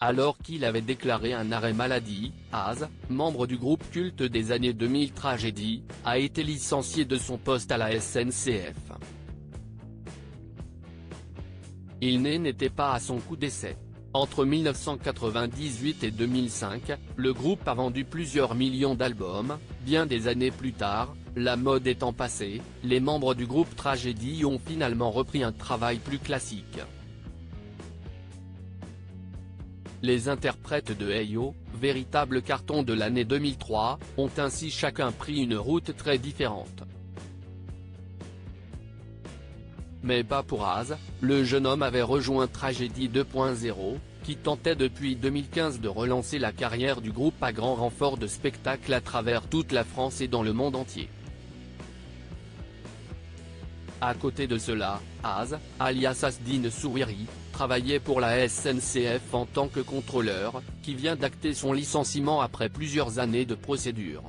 Alors qu'il avait déclaré un arrêt maladie, Az, membre du groupe culte des années 2000 Tragédie, a été licencié de son poste à la SNCF. Il n'était pas à son coup d'essai. Entre 1998 et 2005, le groupe a vendu plusieurs millions d'albums. Bien des années plus tard, la mode étant passée, les membres du groupe Tragédie ont finalement repris un travail plus classique. Les interprètes de Hey Yo, véritable carton de l'année 2003, ont ainsi chacun pris une route très différente. Mais pas pour Az, le jeune homme avait rejoint Tragédie 2.0, qui tentait depuis 2015 de relancer la carrière du groupe à grand renfort de spectacles à travers toute la France et dans le monde entier. À côté de cela, Az, alias Asdine Souiri, travaillait pour la SNCF en tant que contrôleur, qui vient d'acter son licenciement après plusieurs années de procédure.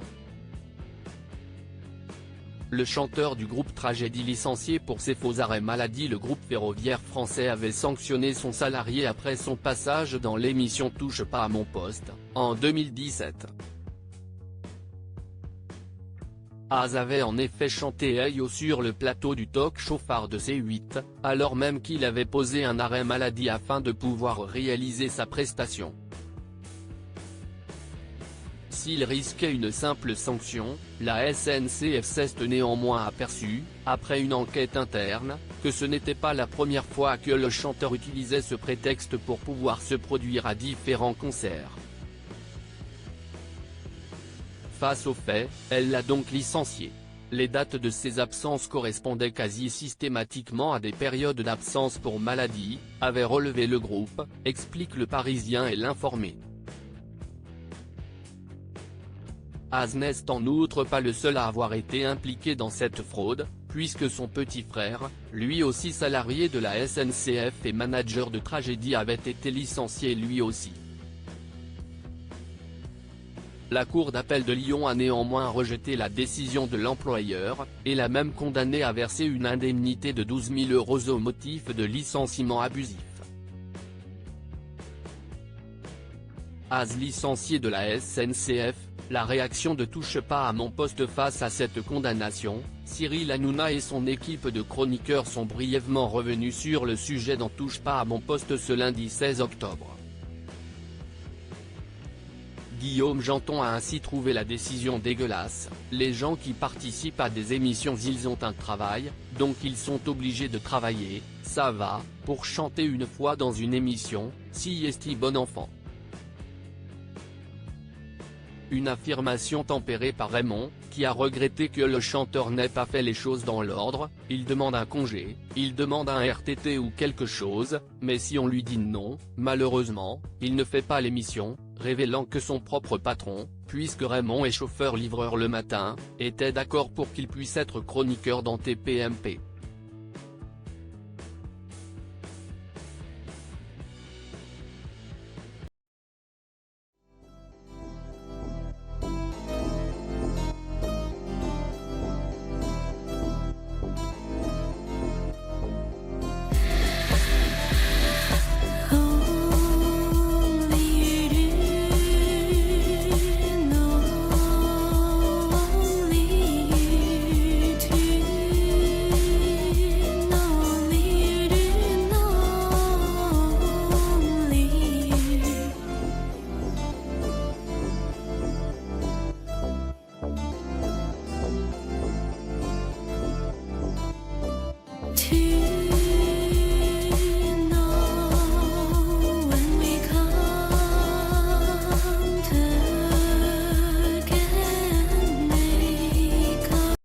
Le chanteur du groupe Tragédie licencié pour ses faux arrêts maladie. Le groupe ferroviaire français avait sanctionné son salarié après son passage dans l'émission Touche pas à mon poste, en 2017. Az avait en effet chanté Hey Yo sur le plateau du talk-show phare de C8, alors même qu'il avait posé un arrêt maladie afin de pouvoir réaliser sa prestation. S'il risquait une simple sanction, la SNCF s'est néanmoins aperçue, après une enquête interne, que ce n'était pas la première fois que le chanteur utilisait ce prétexte pour pouvoir se produire à différents concerts. Face aux faits, elle l'a donc licencié. Les dates de ses absences correspondaient quasi systématiquement à des périodes d'absence pour maladie, avait relevé le groupe, explique Le Parisien et L'Informé. Az n'est en outre pas le seul à avoir été impliqué dans cette fraude, puisque son petit frère, lui aussi salarié de la SNCF et manager de Tragédie, avait été licencié lui aussi. La Cour d'appel de Lyon a néanmoins rejeté la décision de l'employeur, et l'a même condamné à verser une indemnité de 12 000 € au motif de licenciement abusif. Az licencié de la SNCF, la réaction de Touche pas à mon poste face à cette condamnation. Cyril Hanouna et son équipe de chroniqueurs sont brièvement revenus sur le sujet dans Touche pas à mon poste ce lundi 16 octobre. Guillaume Janton a ainsi trouvé la décision dégueulasse. Les gens qui participent à des émissions, ils ont un travail, donc ils sont obligés de travailler, ça va, pour chanter une fois dans une émission, si est bon enfant. Une affirmation tempérée par Raymond, qui a regretté que le chanteur n'ait pas fait les choses dans l'ordre. Il demande un congé, il demande un RTT ou quelque chose, mais si on lui dit non, malheureusement, il ne fait pas l'émission, révélant que son propre patron, puisque Raymond est chauffeur-livreur le matin, était d'accord pour qu'il puisse être chroniqueur dans TPMP.